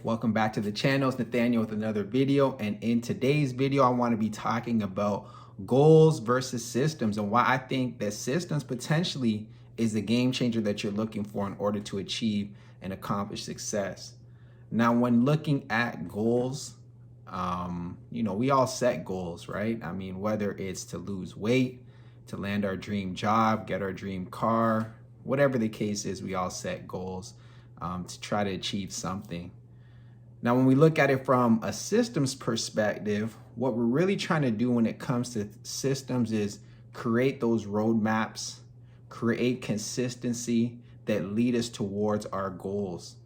Welcome back to the channel. It's Nathaniel with another video, and in today's video I want to be talking about goals versus systems and why I think that systems potentially is the game changer that you're looking for in order to achieve and accomplish success. Now, when looking at goals, we all set goals, right? I mean, whether it's to lose weight, to land our dream job, get our dream car, whatever the case is, we all set goals to try to achieve something. Now, when we look at it from a systems perspective, what we're really trying to do when it comes to systems is create those roadmaps, create consistency that lead us towards our goals.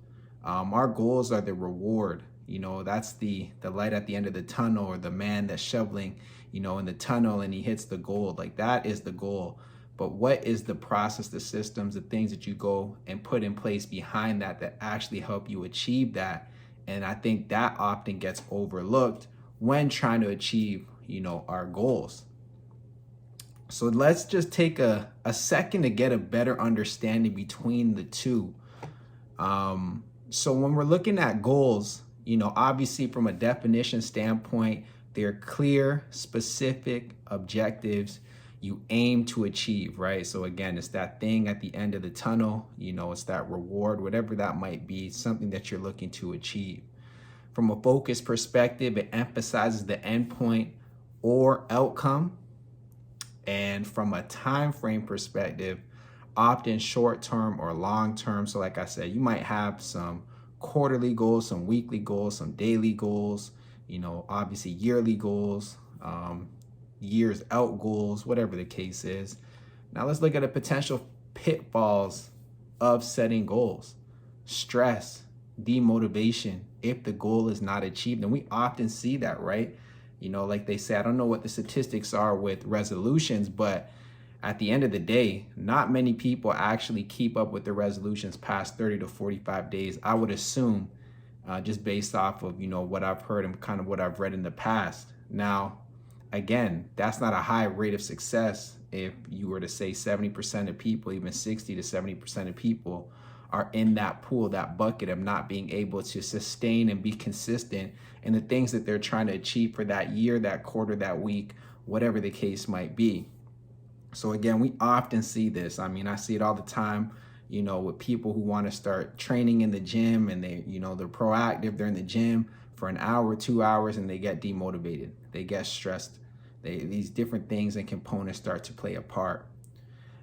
Our goals are the reward. That's the light at the end of the tunnel, or the man that's shoveling, in the tunnel and he hits the goal. Like, that is the goal. But what is the process, the systems, the things that you go and put in place behind that actually help you achieve that? And I think that often gets overlooked when trying to achieve, our goals. So let's just take a second to get a better understanding between the two. So when we're looking at goals, obviously from a definition standpoint, they're clear, specific objectives you aim to achieve, right? So again, it's that thing at the end of the tunnel, it's that reward, whatever that might be, something that you're looking to achieve. From a focus perspective, it emphasizes the endpoint or outcome. And from a time frame perspective, often short-term or long-term. So like I said, you might have some quarterly goals, some weekly goals, some daily goals, obviously yearly goals, years out goals, whatever the case is. Now let's look at the potential pitfalls of setting goals. Stress, demotivation, if the goal is not achieved. And we often see that, right? Like they say, I don't know what the statistics are with resolutions, but at the end of the day, not many people actually keep up with their resolutions past 30 to 45 days. I would assume, just based off of, what I've heard and kind of what I've read in the past. Now, again, that's not a high rate of success if you were to say 70% of people, even 60 to 70% of people are in that pool, that bucket of not being able to sustain and be consistent in the things that they're trying to achieve for that year, that quarter, that week, whatever the case might be. So again, we often see this. I mean, I see it all the time, with people who want to start training in the gym, and they're proactive. They're in the gym for an hour, 2 hours, and they get demotivated. They get stressed. These different things and components start to play a part.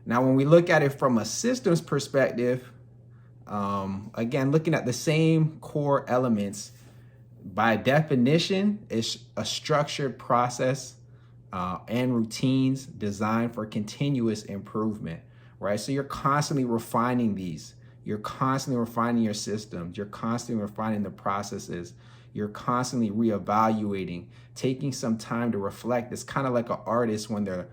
Now, when we look at it from a systems perspective, again, looking at the same core elements, by definition, it's a structured process and routines designed for continuous improvement, right? So you're constantly refining these. You're constantly refining your systems. You're constantly refining the processes. You're constantly reevaluating, taking some time to reflect. It's kind of like an artist when they're,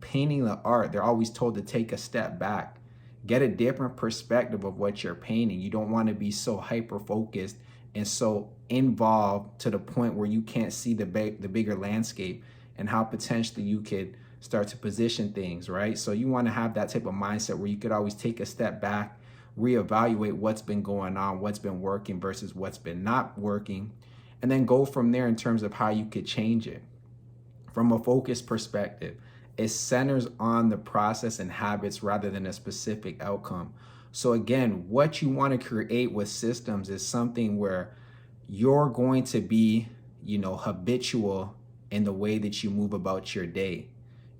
painting the art. They're always told to take a step back, get a different perspective of what you're painting. You don't want to be so hyper-focused and so involved to the point where you can't see the bigger landscape and how potentially you could start to position things, right? So you want to have that type of mindset where you could always take a step back, reevaluate what's been going on, what's been working versus what's been not working, and then go from there in terms of how you could change it. From a focus perspective, it centers on the process and habits rather than a specific outcome. So again, what you want to create with systems is something where you're going to be, habitual in the way that you move about your day.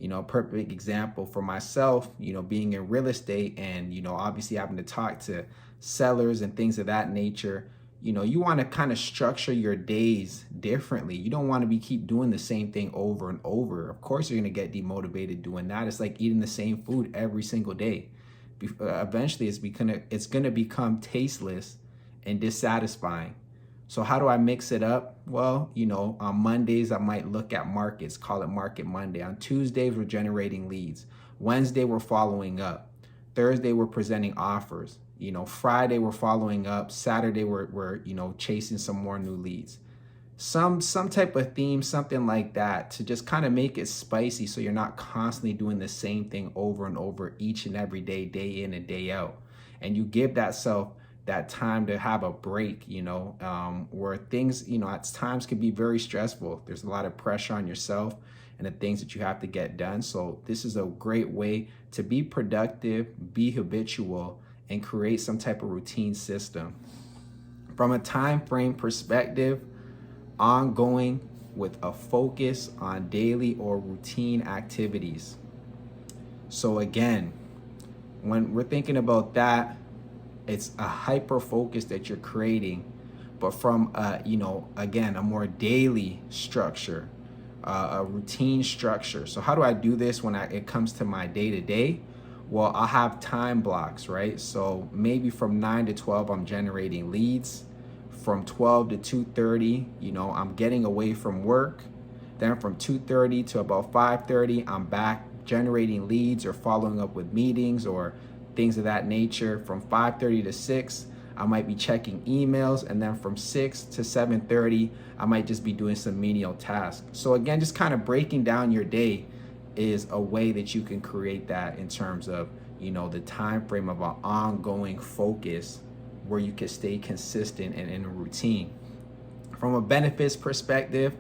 A perfect example for myself, being in real estate and, obviously having to talk to sellers and things of that nature, you want to kind of structure your days differently. You don't want to keep doing the same thing over and over. Of course, you're going to get demotivated doing that. It's like eating the same food every single day. Eventually, it's going to become tasteless and dissatisfying. So how do I mix it up? Well, on Mondays, I might look at markets, call it Market Monday. On Tuesdays, we're generating leads. Wednesday, we're following up. Thursday, we're presenting offers. Friday, we're following up. Saturday, we're chasing some more new leads. Some type of theme, something like that, to just kind of make it spicy so you're not constantly doing the same thing over and over each and every day, day in and day out. And you give that self that time to have a break, where things, at times can be very stressful. There's a lot of pressure on yourself and the things that you have to get done. So this is a great way to be productive, be habitual, and create some type of routine system. From a time frame perspective, ongoing with a focus on daily or routine activities. So again, when we're thinking about that, it's a hyper focus that you're creating, but from again, a more daily structure, a routine structure. So how do I do this when it comes to my day to day? Well, I'll have time blocks, right? So maybe from 9 to 12, I'm generating leads. From 12 to 2:30, I'm getting away from work. Then from 2:30 to about 5:30, I'm back generating leads or following up with meetings or things of that nature. From 5:30 to 6, I might be checking emails. And then from 6 to 7:30, I might just be doing some menial tasks. So again, just kind of breaking down your day is a way that you can create that in terms of, the time frame of an ongoing focus where you can stay consistent and in a routine. From a benefits perspective,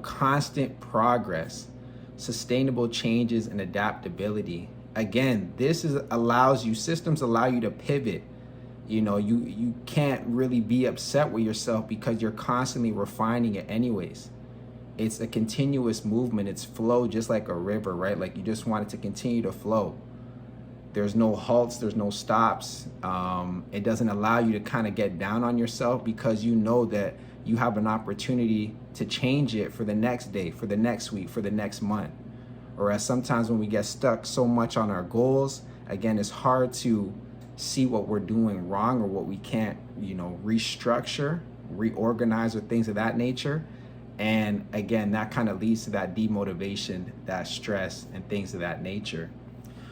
constant progress, sustainable changes, and adaptability. Again, systems allow you to pivot. You can't really be upset with yourself because you're constantly refining it anyways. It's a continuous movement. It's flow, just like a river, right? Like you just want it to continue to flow. There's no halts, there's no stops. It doesn't allow you to kind of get down on yourself because you know that you have an opportunity to change it for the next day, for the next week, for the next month. Or as sometimes when we get stuck so much on our goals, again, it's hard to see what we're doing wrong or what we can't, restructure, reorganize, or things of that nature. And again, that kind of leads to that demotivation, that stress, and things of that nature.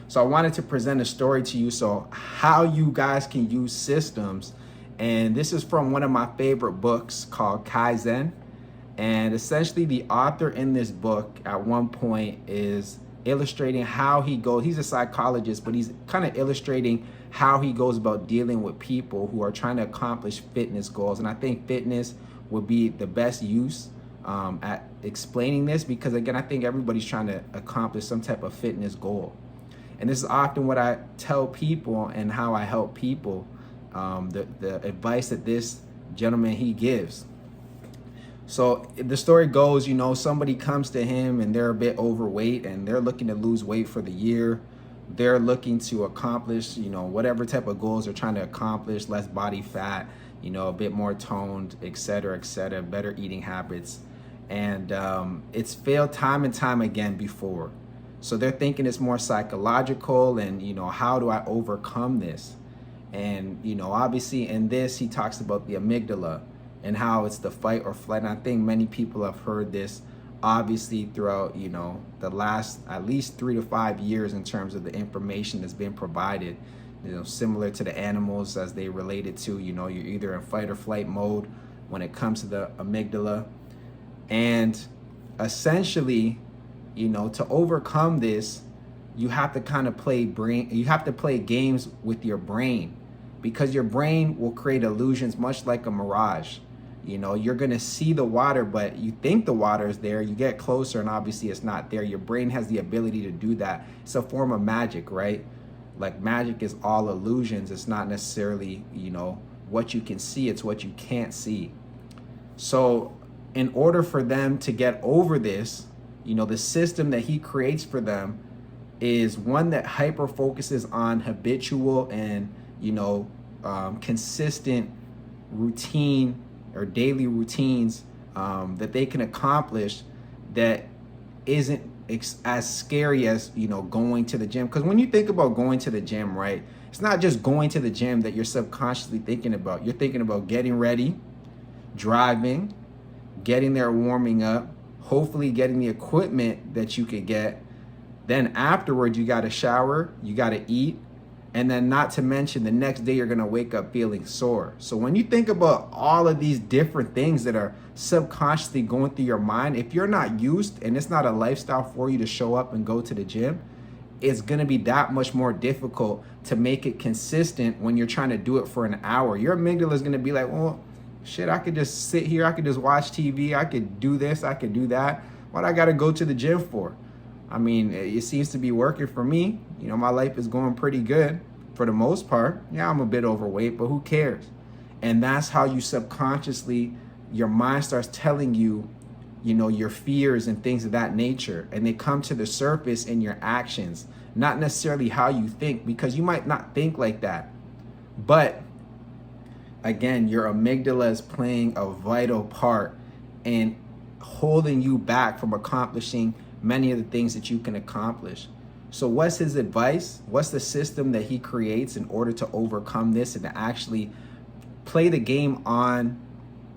So I wanted to present a story to you, so how you guys can use systems. And this is from one of my favorite books called Kaizen. And essentially the author in this book at one point is illustrating how he's a psychologist, but he's kind of illustrating how he goes about dealing with people who are trying to accomplish fitness goals. And I think fitness would be the best use at explaining this, because again, I think everybody's trying to accomplish some type of fitness goal. And this is often what I tell people and how I help people, the advice that this gentleman, he gives. So the story goes, somebody comes to him and they're a bit overweight and they're looking to lose weight for the year. They're looking to accomplish, whatever type of goals they're trying to accomplish, less body fat, a bit more toned, et cetera, better eating habits. And it's failed time and time again before. So they're thinking it's more psychological and, how do I overcome this? And, obviously in this, he talks about the amygdala and how it's the fight or flight. And I think many people have heard this obviously throughout, the last at least 3 to 5 years in terms of the information that's been provided, similar to the animals as they related to, you're either in fight or flight mode when it comes to the amygdala. And essentially, to overcome this, you have to kind of play games with your brain, because your brain will create illusions much like a mirage. You're going to see the water, but you think the water is there. You get closer and obviously it's not there. Your brain has the ability to do that. It's a form of magic, right? Like magic is all illusions. It's not necessarily, what you can see. It's what you can't see. So in order for them to get over this, the system that he creates for them is one that hyper focuses on habitual and, consistent routine or daily routines that they can accomplish that isn't as scary as, going to the gym. Because when you think about going to the gym, right, it's not just going to the gym that you're subconsciously thinking about. You're thinking about getting ready, driving, getting there, warming up, hopefully getting the equipment that you could get. Then afterwards, you got to shower, you got to eat, and then not to mention the next day you're going to wake up feeling sore. So when you think about all of these different things that are subconsciously going through your mind, if you're not used and it's not a lifestyle for you to show up and go to the gym, it's going to be that much more difficult to make it consistent when you're trying to do it for an hour. Your amygdala is going to be like, well, shit, I could just sit here, I could just watch TV, I could do this, I could do that. What I got to go to the gym for? I mean, it seems to be working for me. You know, my life is going pretty good for the most part. Yeah, I'm a bit overweight, but who cares? And that's how you subconsciously, your mind starts telling you, you know, your fears and things of that nature. And they come to the surface in your actions, not necessarily how you think, because you might not think like that. But again, your amygdala is playing a vital part in holding you back from accomplishing many of the things that you can accomplish. So what's his advice? What's the system that he creates in order to overcome this and to actually play the game on,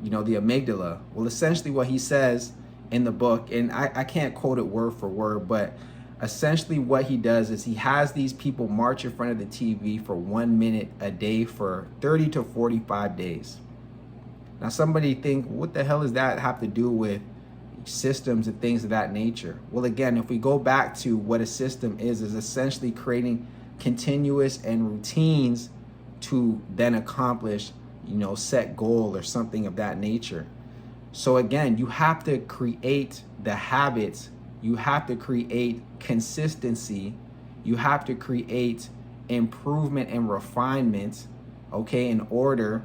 you know, the amygdala? Well, essentially what he says in the book, and I can't quote it word for word, but essentially what he does is he has these people march in front of the TV for 1 minute a day for 30 to 45 days. Now somebody think, what the hell does that have to do with systems and things of that nature? Well, again, if we go back to what a system is essentially creating continuous and routines to then accomplish, you know, set goal or something of that nature. So again, you have to create the habits, you have to create consistency, you have to create improvement and refinement, okay, in order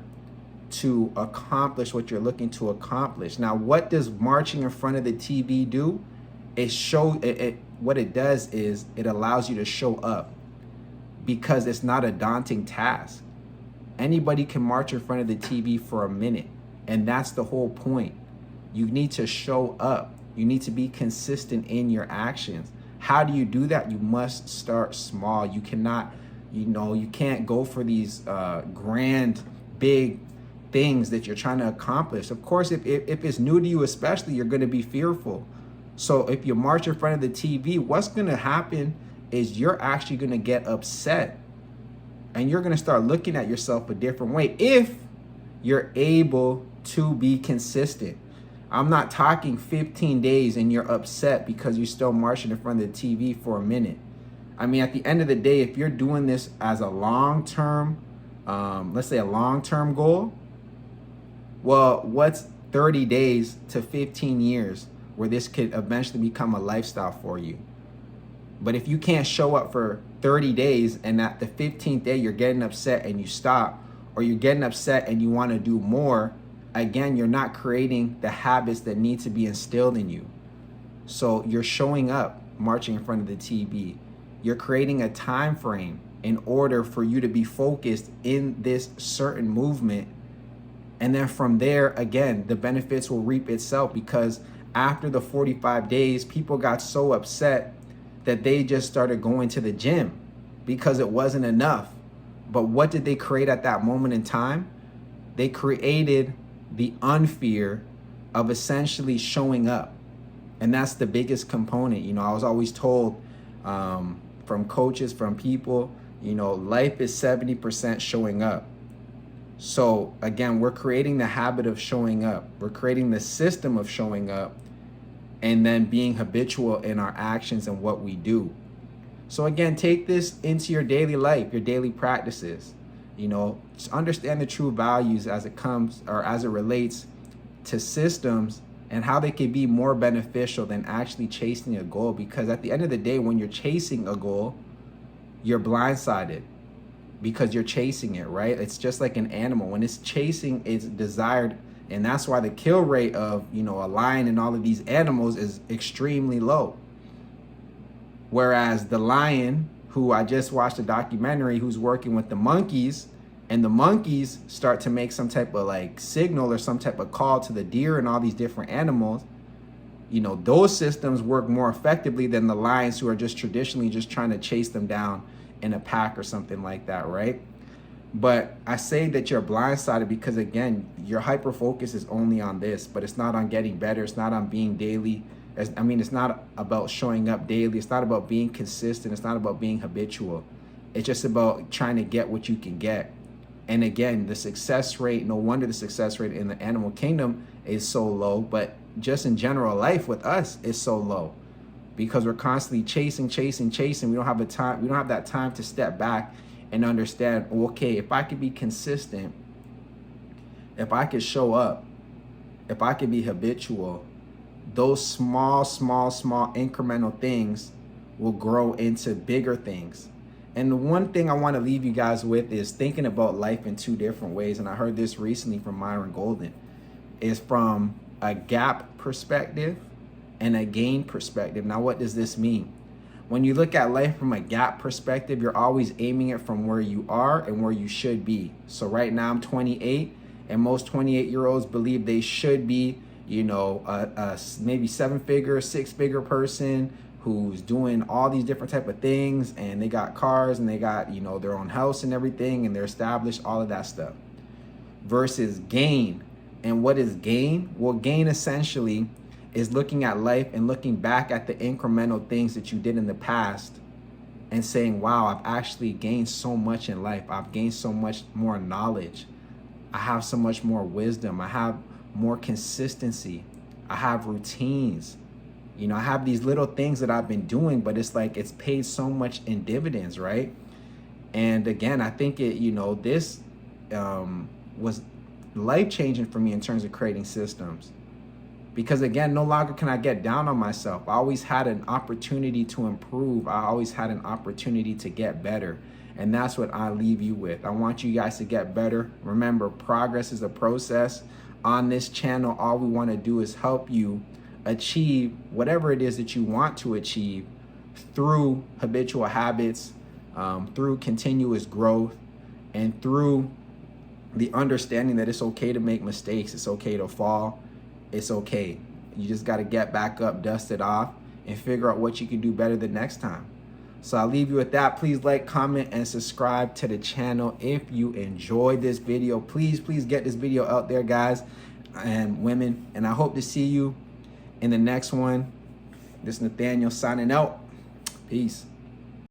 to accomplish what you're looking to accomplish. Now, what does marching in front of the TV do? What it does is it allows you to show up, because it's not a daunting task. Anybody can march in front of the TV for a minute, and that's the whole point. You need to show up. You need to be consistent in your actions. How do you do that? You must start small. You cannot, you can't go for these grand, big things that you're trying to accomplish. Of course, if it's new to you especially, you're going to be fearful. So if you march in front of the TV, what's going to happen is you're actually going to get upset, and you're going to start looking at yourself a different way if you're able to be consistent. I'm not talking 15 days and you're upset because you're still marching in front of the TV for a minute. I mean, at the end of the day, if you're doing this as a long-term, let's say a long-term goal, well, what's 30 days to 15 years where this could eventually become a lifestyle for you? But if you can't show up for 30 days and at the 15th day you're getting upset and you stop, or you're getting upset and you want to do more, again, you're not creating the habits that need to be instilled in you. So you're showing up, marching in front of the TV. You're creating a time frame in order for you to be focused in this certain movement. And then from there, again, the benefits will reap itself, because after the 45 days, people got so upset that they just started going to the gym because it wasn't enough. But what did they create at that moment in time? They created the unfear of essentially showing up. And that's the biggest component. You know, I was always told from coaches, from people, you know, life is 70% showing up. So again, we're creating the habit of showing up. We're creating the system of showing up, and then being habitual in our actions and what we do. So again, take this into your daily life, your daily practices. You know, just understand the true values as it comes, or as it relates to systems, and how they can be more beneficial than actually chasing a goal. Because at the end of the day, when you're chasing a goal, you're blindsided because you're chasing it, right? It's just like an animal. When it's chasing its desired, and that's why the kill rate of, you know, a lion and all of these animals is extremely low. Whereas the lion, who I just watched a documentary, who's working with the monkeys, and the monkeys start to make some type of like signal or some type of call to the deer and all these different animals, you know, those systems work more effectively than the lions, who are just traditionally just trying to chase them down in a pack or something like that, right? But I say that you're blindsided because, again, your hyper focus is only on this, but it's not on getting better. It's not on being daily. It's not about showing up daily. It's not about being consistent. It's not about being habitual. It's just about trying to get what you can get. And again, the success rate, no wonder the success rate in the animal kingdom is so low, but just in general life with us is so low. because we're constantly chasing. We don't have that time to step back and understand, okay, if I could be consistent, if I could show up, if I could be habitual, those small incremental things will grow into bigger things. And the one thing I want to leave you guys with is thinking about life in two different ways. And I heard this recently from Myron Golden, is from a gap perspective and a gain perspective. Now, what does this mean? When you look at life from a gap perspective, you're always aiming it from where you are and where you should be. So right now I'm 28, and most 28-year-olds believe they should be, you know, a maybe 7-figure, 6-figure person who's doing all these different type of things, and they got cars and they got, you know, their own house and everything, and they're established, all of that stuff. Versus gain. And what is gain? Well, gain essentially is looking at life and looking back at the incremental things that you did in the past and saying, wow, I've actually gained so much in life. I've gained so much more knowledge. I have so much more wisdom. I have more consistency. I have routines. You know, I have these little things that I've been doing, but it's like it's paid so much in dividends, right? And again, I think it, you know, this was life-changing for me in terms of creating systems. Because again, no longer can I get down on myself. I always had an opportunity to improve. I always had an opportunity to get better. And that's what I leave you with. I want you guys to get better. Remember, progress is a process. On this channel, all we want to do is help you achieve whatever it is that you want to achieve through habitual habits, through continuous growth, and through the understanding that it's okay to make mistakes. It's okay to fall. It's okay. You just got to get back up, dust it off, and figure out what you can do better the next time. So I'll leave you with that. Please like, comment, and subscribe to the channel if you enjoyed this video. Please get this video out there, guys and women. And I hope to see you in the next one. This is Nathaniel signing out. Peace.